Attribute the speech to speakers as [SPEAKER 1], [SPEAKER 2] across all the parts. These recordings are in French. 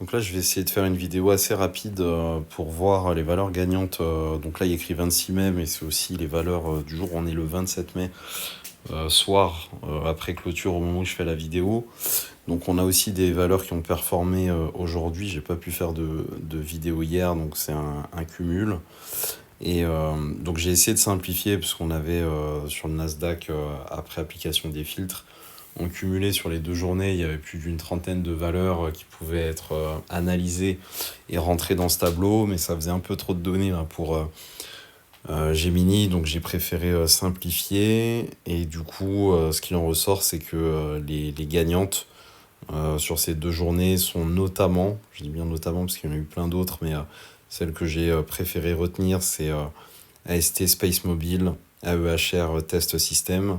[SPEAKER 1] Donc là, je vais essayer de faire une vidéo assez rapide pour voir les valeurs gagnantes. Donc là, il y a écrit 26 mai, mais c'est aussi les valeurs du jour où on est le 27 mai, soir, après clôture, au moment où je fais la vidéo. Donc on a aussi des valeurs qui ont performé aujourd'hui. J'ai pas pu faire de vidéo hier, donc c'est un cumul. Et donc j'ai essayé de simplifier, parce qu'on avait sur le Nasdaq, après application des filtres, on cumulait sur les 2 journées, il y avait plus d'une trentaine de valeurs qui pouvaient être analysées et rentrer dans ce tableau, mais ça faisait un peu trop de données là, pour Gemini, donc j'ai préféré simplifier. Et du coup, ce qu'il en ressort, c'est que les gagnantes sur ces 2 journées sont notamment, je dis bien notamment parce qu'il y en a eu plein d'autres, mais celle que j'ai préféré retenir, c'est AST Space Mobile, AEHR Test System,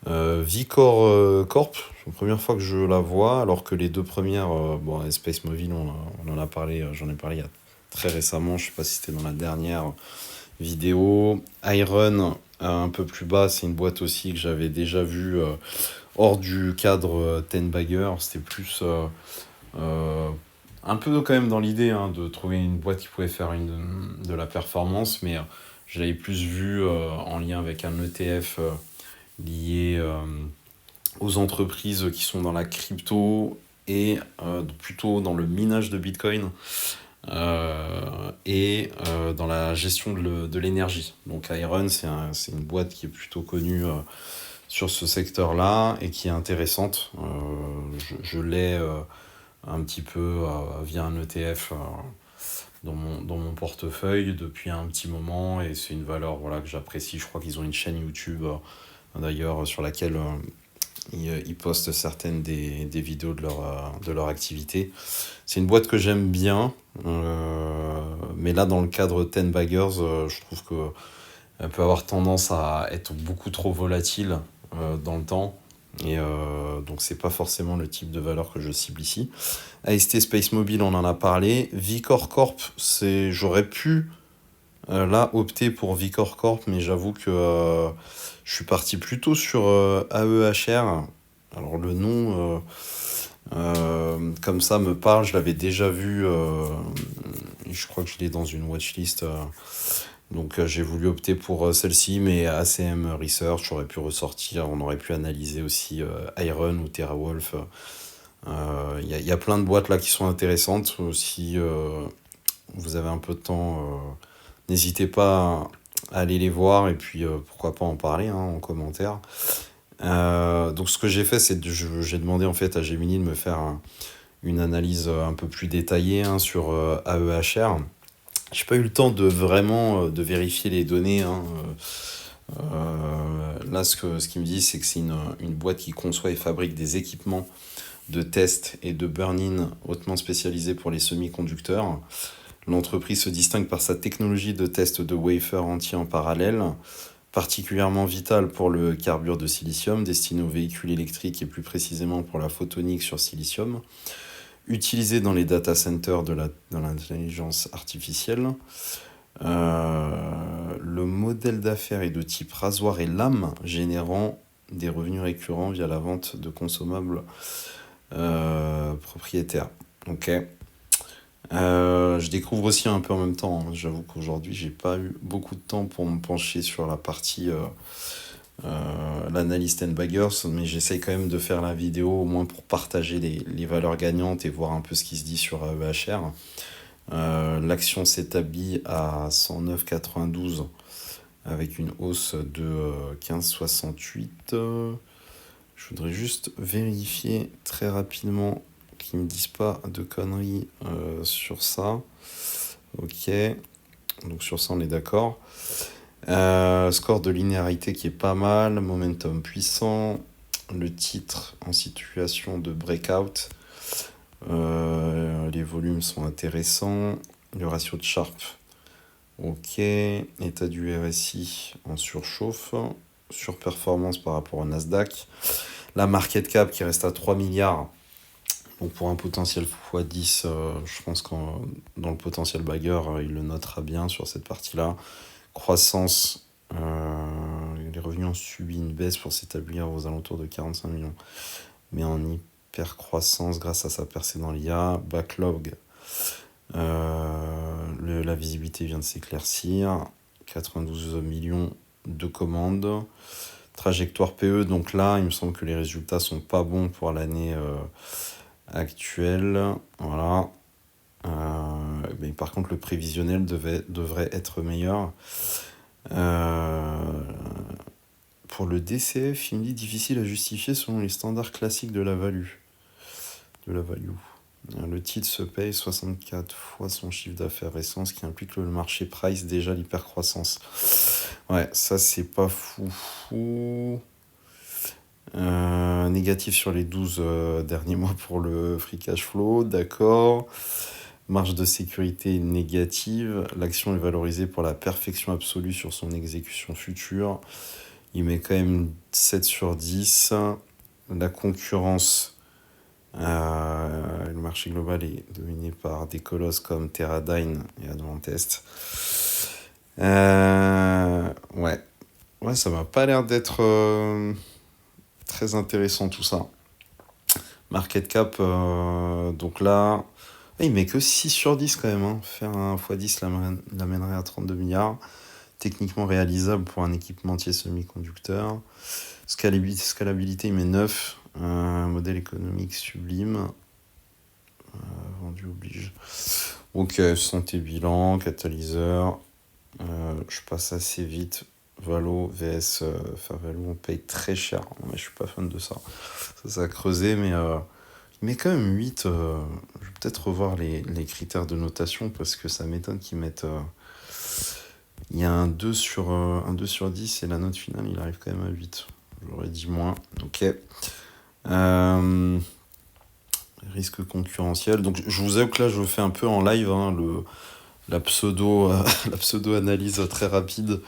[SPEAKER 1] Vicor Corp. C'est la première fois que je la vois, alors que les deux premières, bon, Space Mobile, on en a parlé, j'en ai parlé il y a très récemment, je sais pas si c'était dans la dernière vidéo. Iron, un peu plus bas, c'est une boîte aussi que j'avais déjà vue hors du cadre Ten Bagger. C'était plus euh, un peu quand même dans l'idée de trouver une boîte qui pouvait faire de la performance, mais je l'avais plus vu en lien avec un ETF lié aux entreprises qui sont dans la crypto et plutôt dans le minage de Bitcoin et dans la gestion de l'énergie. Donc Iron, c'est une boîte qui est plutôt connue sur ce secteur-là et qui est intéressante. Je l'ai un petit peu via un ETF dans mon portefeuille depuis un petit moment, et c'est une valeur voilà, que j'apprécie. Je crois qu'ils ont une chaîne YouTube d'ailleurs sur laquelle ils postent certaines des vidéos de leur activité. C'est une boîte que j'aime bien, mais là dans le cadre Ten Baggers, je trouve qu'elle peut avoir tendance à être beaucoup trop volatile dans le temps. Et donc c'est pas forcément le type de valeur que je cible ici. AST Space Mobile, on en a parlé. Vicor Corp, j'aurais pu là opter pour Vicor Corp, mais j'avoue que je suis parti plutôt sur AEHR. Alors le nom, comme ça, me parle, je l'avais déjà vu, je crois que je l'ai dans une watchlist. Donc j'ai voulu opter pour celle-ci, mais ACM Research, j'aurais pu ressortir, on aurait pu analyser aussi Iron ou TeraWolf. Il y a plein de boîtes là qui sont intéressantes. Si vous avez un peu de temps, n'hésitez pas à aller les voir, et puis pourquoi pas en parler en commentaire. Donc ce que j'ai fait, c'est que j'ai demandé en fait à Gemini de me faire une analyse un peu plus détaillée sur AEHR. J'ai pas eu le temps de vraiment de vérifier les données. Là, ce qu'il me dit, c'est que c'est une boîte qui conçoit et fabrique des équipements de test et de burn-in hautement spécialisés pour les semi-conducteurs. L'entreprise se distingue par sa technologie de test de wafer entiers en parallèle, particulièrement vitale pour le carbure de silicium, destiné aux véhicules électriques et plus précisément pour la photonique sur silicium, utilisé dans les data centers dans l'intelligence artificielle. Le modèle d'affaires est de type rasoir et lame, générant des revenus récurrents via la vente de consommables propriétaires. Ok. Je découvre aussi un peu en même temps. J'avoue qu'aujourd'hui, j'ai pas eu beaucoup de temps pour me pencher sur la partie l'analyse Ten Baggers, mais j'essaye quand même de faire la vidéo au moins pour partager les valeurs gagnantes et voir un peu ce qui se dit sur AEHR. L'action s'établit à 109,92 avec une hausse de 15,68. Je voudrais juste vérifier très rapidement qu'ils ne me disent pas de conneries sur ça. Ok, donc sur ça on est d'accord. Score de linéarité qui est pas mal, momentum puissant, le titre en situation de breakout, les volumes sont intéressants, le ratio de Sharp, ok, état du RSI en surchauffe, surperformance par rapport au Nasdaq, la market cap qui reste à 3 milliards. Donc pour un potentiel x10, je pense que dans le potentiel bagger, il le notera bien sur cette partie-là. Croissance, les revenus ont subi une baisse pour s'établir aux alentours de 45 millions. Mais en hypercroissance grâce à sa percée dans l'IA. Backlog, la visibilité vient de s'éclaircir. 92 millions de commandes. Trajectoire PE, donc là, il me semble que les résultats sont pas bons pour l'année actuelle. Voilà. Mais par contre, le prévisionnel devrait être meilleur. Pour le DCF, il me dit difficile à justifier selon les standards classiques de la value. Le titre se paye 64 fois son chiffre d'affaires récent, ce qui implique que le marché price déjà l'hypercroissance. Ouais, ça c'est pas fou. Négatif sur les 12 derniers mois pour le free cash flow, d'accord. Marge de sécurité négative. L'action est valorisée pour la perfection absolue sur son exécution future. Il met quand même 7 sur 10. La concurrence, le marché global est dominé par des colosses comme Teradyne et Advantest. Ouais, ça m'a pas l'air d'être très intéressant tout ça. Market cap, donc là, il met que 6 sur 10 quand même. Hein. Faire un x10 l'amènerait à 32 milliards. Techniquement réalisable pour un équipementier semi-conducteur. Scalabilité, il met 9. Modèle économique sublime. Vendu oblige. Ok, santé bilan, catalyseur. Je passe assez vite. Valo, VS, Fair Value, on paye très cher. Mais je suis pas fan de ça. Ça a creusé, mais il met quand même 8. Je vais peut-être revoir les critères de notation parce que ça m'étonne qu'ils mettent. Il y a un 2 sur 10 et la note finale, il arrive quand même à 8. J'aurais dit moins. Ok. Risque concurrentiel. Donc je vous avoue que là, je fais un peu en live la pseudo-analyse très rapide.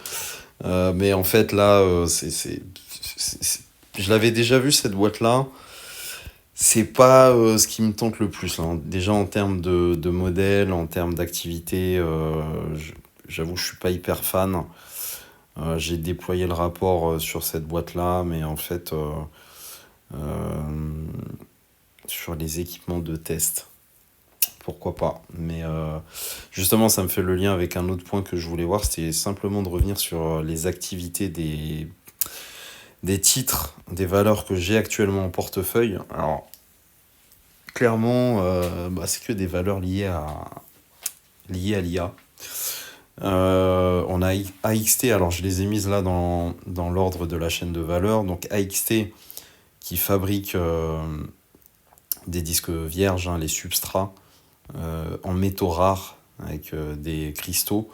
[SPEAKER 1] Mais en fait, là, je l'avais déjà vu cette boîte-là. C'est pas ce qui me tente le plus. Là. Déjà en termes de modèle, en termes d'activité, j'avoue que je suis pas hyper fan. J'ai déployé le rapport sur cette boîte-là, mais en fait, sur les équipements de test, pourquoi pas. Mais justement, ça me fait le lien avec un autre point que je voulais voir, c'était simplement de revenir sur les activités des titres, des valeurs que j'ai actuellement en portefeuille. Alors, clairement, c'est que des valeurs liées à l'IA. On a AXT, alors je les ai mises là dans l'ordre de la chaîne de valeur. Donc AXT qui fabrique des disques vierges, les substrats en métaux rares avec des cristaux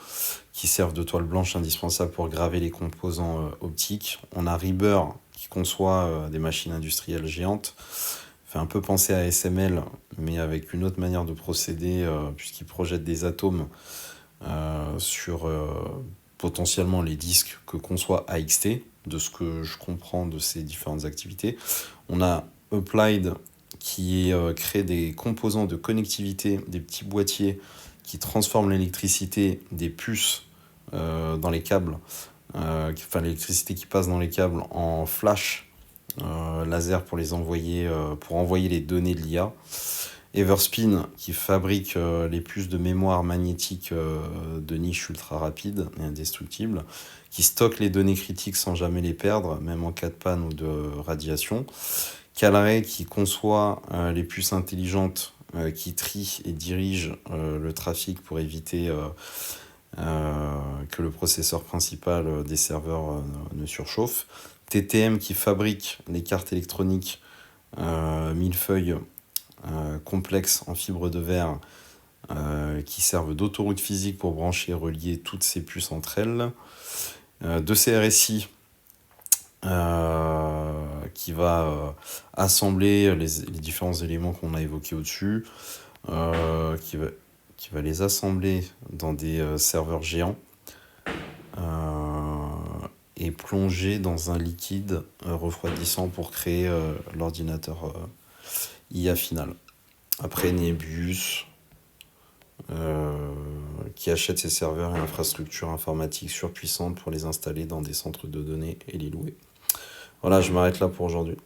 [SPEAKER 1] qui servent de toile blanche indispensable pour graver les composants optiques. On a Reaber qui conçoit des machines industrielles géantes. Fait un peu penser à SML, mais avec une autre manière de procéder, puisqu'il projette des atomes sur potentiellement les disques que conçoit AXT, de ce que je comprends de ces différentes activités. On a Applied qui crée des composants de connectivité, des petits boîtiers qui transforment l'électricité des puces dans les câbles, l'électricité qui passe dans les câbles en flash laser pour envoyer les données de l'IA. Everspin qui fabrique les puces de mémoire magnétique de niche ultra rapide et indestructible, qui stocke les données critiques sans jamais les perdre, même en cas de panne ou de radiation. Calray qui conçoit les puces intelligentes qui trient et dirigent le trafic pour éviter que le processeur principal des serveurs ne surchauffe. TTM qui fabrique les cartes électroniques millefeuille complexes en fibre de verre qui servent d'autoroute physique pour brancher et relier toutes ces puces entre elles. De CRSI qui va assembler les différents éléments qu'on a évoqués au-dessus, qui va les assembler dans des serveurs géants et plonger dans un liquide refroidissant pour créer l'ordinateur IA final. Après Nebius, qui achète ses serveurs et infrastructures informatiques surpuissantes pour les installer dans des centres de données et les louer. Voilà, je m'arrête là pour aujourd'hui.